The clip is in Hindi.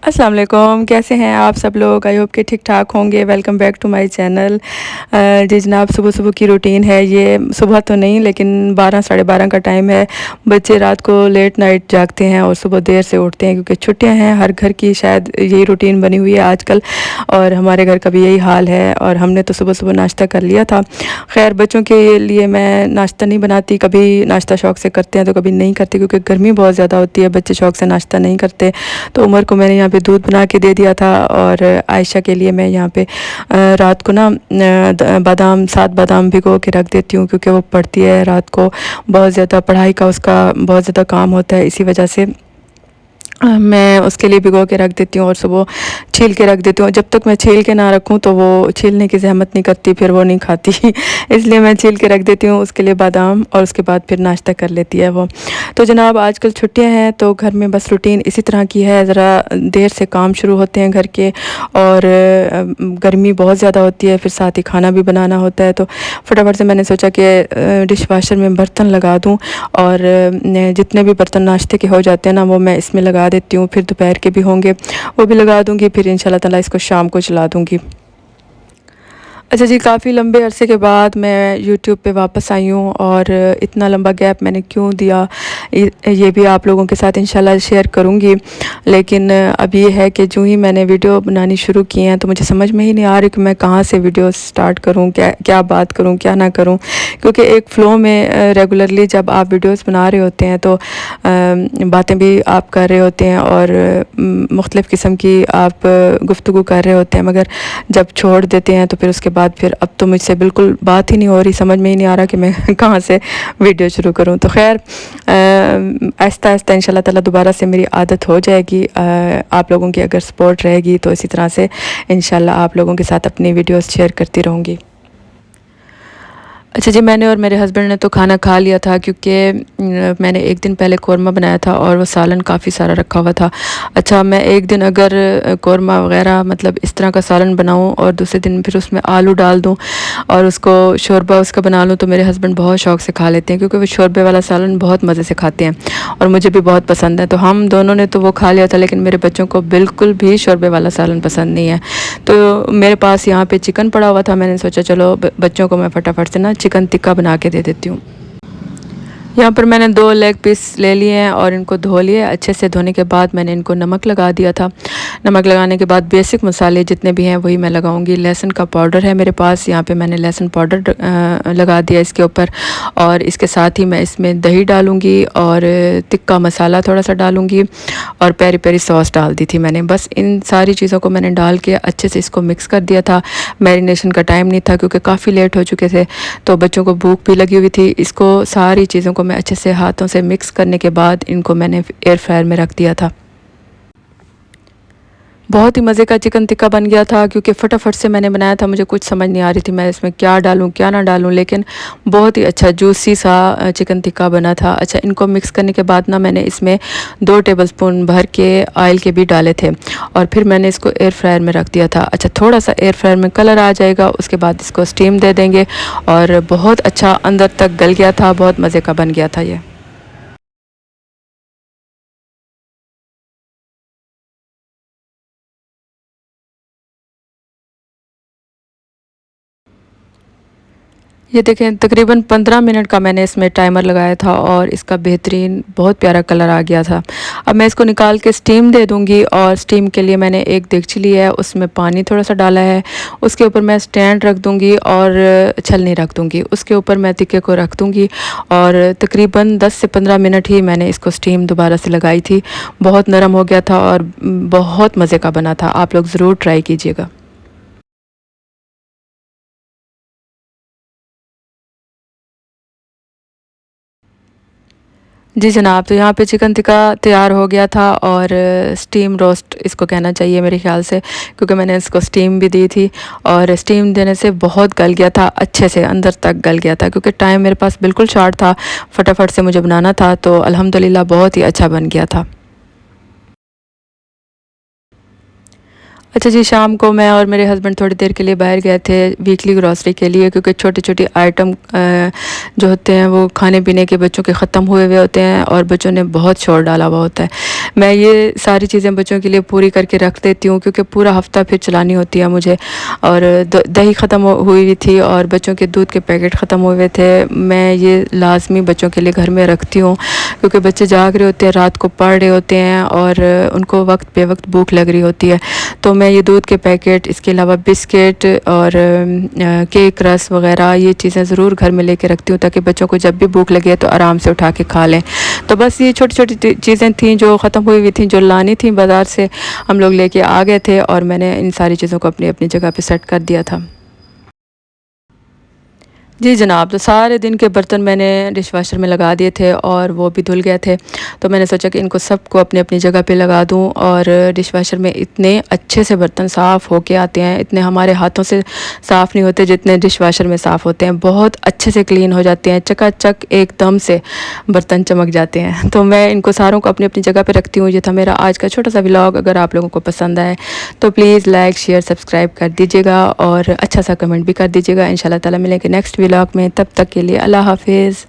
अस्सलाम वालेकुम, कैसे हैं आप सब लोग? आई होप कि ठीक ठाक होंगे। Welcome back to my channel. जी जनाब, सुबह सुबह की रूटीन है ये। सुबह तो नहीं लेकिन 12 साढ़े 12 का टाइम है। बच्चे रात को लेट नाइट जागते हैं और सुबह देर से उठते हैं क्योंकि छुट्टियां हैं। हर घर की शायद यही रूटीन बनी हुई है आजकल, और हमारे घर का भी यही हाल है। और हमने तो सुबह सुबह नाश्ता कर लिया था। खैर, बच्चों के लिए मैं नाश्ता नहीं बनाती। कभी नाश्ता शौक़ से करते हैं तो कभी नहीं करते, क्योंकि गर्मी बहुत ज़्यादा होती है, बच्चे शौक़ से नाश्ता नहीं करते। तो उमर को मैंने यहाँ पे दूध बना के दे दिया था, और आयशा के लिए मैं यहाँ पे रात को ना बादाम 7 बादाम भिगो के रख देती हूँ, क्योंकि वो पढ़ती है रात को। बहुत ज़्यादा पढ़ाई का उसका बहुत ज़्यादा काम होता है, इसी वजह से मैं उसके लिए भिगो के रख देती हूँ और सुबह छील के रख देती हूँ। जब तक मैं छील के ना रखूँ तो वो छीलने की ज़हमत नहीं करती, फिर वो नहीं खाती इसलिए मैं छील के रख देती हूँ उसके लिए बादाम, और उसके बाद फिर नाश्ता कर लेती है वो। तो जनाब, आजकल छुट्टियाँ हैं तो घर में बस रूटीन इसी तरह की है। ज़रा देर से काम शुरू होते हैं घर के, और गर्मी बहुत ज़्यादा होती है, फिर साथ ही खाना भी बनाना होता है। तो फटाफट से मैंने सोचा कि डिश वाशर में बर्तन लगा दूँ, और जितने भी बर्तन नाश्ते के हो जाते हैं ना वो मैं इसमें लगा देती हूँ। फिर दोपहर के भी होंगे वो भी लगा दूँगी, फिर इंशाल्लाह ताला इसको शाम को चला दूँगी। अच्छा जी, काफ़ी लंबे अरसे के बाद मैं यूट्यूब पे वापस आई हूँ, और इतना लंबा गैप मैंने क्यों दिया ये भी आप लोगों के साथ इंशाल्लाह शेयर करूँगी। लेकिन अब ये है कि जो ही मैंने वीडियो बनानी शुरू की हैं तो मुझे समझ में ही नहीं आ रही कि मैं कहाँ से वीडियो स्टार्ट करूँ, क्या क्या बात करूँ, क्या ना करूँ। क्योंकि एक फ़्लो में रेगुलरली जब आप वीडियोज़ बना रहे होते हैं तो बातें भी आप कर रहे होते हैं, और मुख्तलिफ़ किस्म की आप गुफ्तगू कर रहे होते हैं, मगर जब छोड़ देते हैं तो फिर उसके बाद फिर अब तो मुझसे बिल्कुल बात ही नहीं हो रही, समझ में ही नहीं आ रहा कि मैं कहाँ से वीडियो शुरू करूँ। तो खैर, आहिस्ता आहिस्ता इंशाल्लाह ताला दोबारा से मेरी आदत हो जाएगी। आप लोगों की अगर सपोर्ट रहेगी तो इसी तरह से इंशाल्लाह आप लोगों के साथ अपनी वीडियोस शेयर करती रहूँगी। अच्छा जी, मैंने और मेरे हस्बैंड ने तो खाना खा लिया था, क्योंकि मैंने एक दिन पहले कौरमा बनाया था और वो सालन काफ़ी सारा रखा हुआ था। अच्छा, मैं एक दिन अगर कौरमा वग़ैरह मतलब इस तरह का सालन बनाऊँ और दूसरे दिन फिर उसमें आलू डाल दूँ और उसको शोरबा उसका बना लूँ, तो मेरे हस्बैंड बहुत शौक़ से खा लेते हैं, क्योंकि वो शोरबे वाला सालन बहुत मज़े से खाते हैं और मुझे भी बहुत पसंद है। तो हम दोनों ने तो वो खा लिया था, लेकिन मेरे बच्चों को बिल्कुल भी शोरबे वाला सालन पसंद नहीं है। तो मेरे पास यहाँ पे चिकन पड़ा हुआ था, मैंने सोचा चलो बच्चों को मैं फटाफट से ना चिकन टिक्का बना के दे देती हूँ। यहाँ पर मैंने 2 लेग पीस ले लिए हैं और इनको धो लिए। अच्छे से धोने के बाद मैंने इनको नमक लगा दिया था। नमक लगाने के बाद बेसिक मसाले जितने भी हैं वही मैं लगाऊंगी। लहसुन का पाउडर है मेरे पास, यहाँ पे मैंने लहसुन पाउडर लगा दिया इसके ऊपर, और इसके साथ ही मैं इसमें दही डालूँगी और टिक्का मसाला थोड़ा सा डालूँगी, और पेरी पेरी सॉस डाल दी थी मैंने। बस इन सारी चीज़ों को मैंने डाल के अच्छे से इसको मिक्स कर दिया था। मैरिनेशन का टाइम नहीं था क्योंकि काफ़ी लेट हो चुके थे, तो बच्चों को भूख भी लगी हुई थी। इसको सारी चीज़ों को मैं अच्छे से हाथों से मिक्स करने के बाद इनको मैंने एयर फ्रायर में रख दिया था। बहुत ही मज़े का चिकन टिक्का बन गया था, क्योंकि फटाफट से मैंने बनाया था, मुझे कुछ समझ नहीं आ रही थी मैं इसमें क्या डालूं क्या ना डालूं, लेकिन बहुत ही अच्छा जूसी सा चिकन टिक्का बना था। अच्छा, इनको मिक्स करने के बाद ना मैंने इसमें 2 टेबलस्पून भर के ऑयल के भी डाले थे, और फिर मैंने इसको एयर फ्रायर में रख दिया था। अच्छा, थोड़ा सा एयर फ्रायर में कलर आ जाएगा, उसके बाद इसको स्टीम दे देंगे, और बहुत अच्छा अंदर तक गल गया था, बहुत मज़े का बन गया था ये। ये देखें, तकरीबन 15 मिनट का मैंने इसमें टाइमर लगाया था, और इसका बेहतरीन बहुत प्यारा कलर आ गया था। अब मैं इसको निकाल के स्टीम दे दूँगी, और स्टीम के लिए मैंने एक देगची ली है, उसमें पानी थोड़ा सा डाला है। उसके ऊपर मैं स्टैंड रख दूँगी और छलनी रख दूँगी, उसके ऊपर मैं टिक्के को रख दूँगी, और तकरीबन 10 से 15 मिनट ही मैंने इसको स्टीम दोबारा से लगाई थी। बहुत नरम हो गया था और बहुत मज़े का बना था। आप लोग ज़रूर ट्राई कीजिएगा। जी जनाब, तो यहाँ पे चिकन टिक्का तैयार हो गया था, और स्टीम रोस्ट इसको कहना चाहिए मेरे ख़्याल से, क्योंकि मैंने इसको स्टीम भी दी थी, और स्टीम देने से बहुत गल गया था, अच्छे से अंदर तक गल गया था, क्योंकि टाइम मेरे पास बिल्कुल शॉर्ट था, फटाफट से मुझे बनाना था, तो अल्हम्दुलिल्लाह बहुत ही अच्छा बन गया था। अच्छा जी, शाम को मैं और मेरे हस्बैंड थोड़ी देर के लिए बाहर गए थे वीकली ग्रॉसरी के लिए, क्योंकि छोटी-छोटी आइटम जो होते हैं वो खाने-पीने के बच्चों के ख़त्म हुए हुए होते हैं, और बच्चों ने बहुत शोर डाला हुआ होता है। मैं ये सारी चीज़ें बच्चों के लिए पूरी करके रख देती हूँ, क्योंकि पूरा हफ़्ता फिर चलानी होती है मुझे। और दही ख़त्म हुई थी और बच्चों के दूध के पैकेट ख़त्म हुए थे। मैं ये लाज़मी बच्चों के लिए घर में रखती हूँ, क्योंकि बच्चे जाग रहे होते हैं, रात को पढ़ रहे होते हैं और उनको वक्त पे वक्त भूख लग रही होती है। तो मैं ये दूध के पैकेट, इसके अलावा बिस्किट और केक, रस वग़ैरह ये चीज़ें ज़रूर घर में लेके रखती हूँ, ताकि बच्चों को जब भी भूख लगे तो आराम से उठा के खा लें। तो बस ये छोटी-छोटी चीज़ें थीं जो ख़त्म हुई थी, जो लानी थी बाज़ार से, हम लोग लेके आ गए थे और मैंने इन सारी चीज़ों को अपनी-अपनी जगह पे सेट कर दिया था। जी जनाब, तो सारे दिन के बर्तन मैंने डिशवाशर में लगा दिए थे और वो भी धुल गए थे। तो मैंने सोचा कि इनको सबको अपनी-अपनी जगह पे लगा दूँ। और डिशवाशर में इतने अच्छे से बर्तन साफ़ होके आते हैं, इतने हमारे हाथों से साफ़ नहीं होते जितने डिशवाशर में साफ़ होते हैं। बहुत अच्छे से क्लीन हो जाते हैं, चकाचक एकदम से बर्तन चमक जाते हैं। तो मैं इनको सारों को अपनी-अपनी जगह पे रखती हूँ। ये था मेरा आज का छोटा-सा व्लॉग। अगर आप लोगों को पसंद आए तो प्लीज़ लाइक, शेयर, सब्सक्राइब कर दीजिएगा और अच्छा सा कमेंट भी कर दीजिएगा। इंशाल्लाह ताला मिलेंगे नेक्स्ट व्लॉग में। तब तक के लिए अल्लाह हाफ़िज़।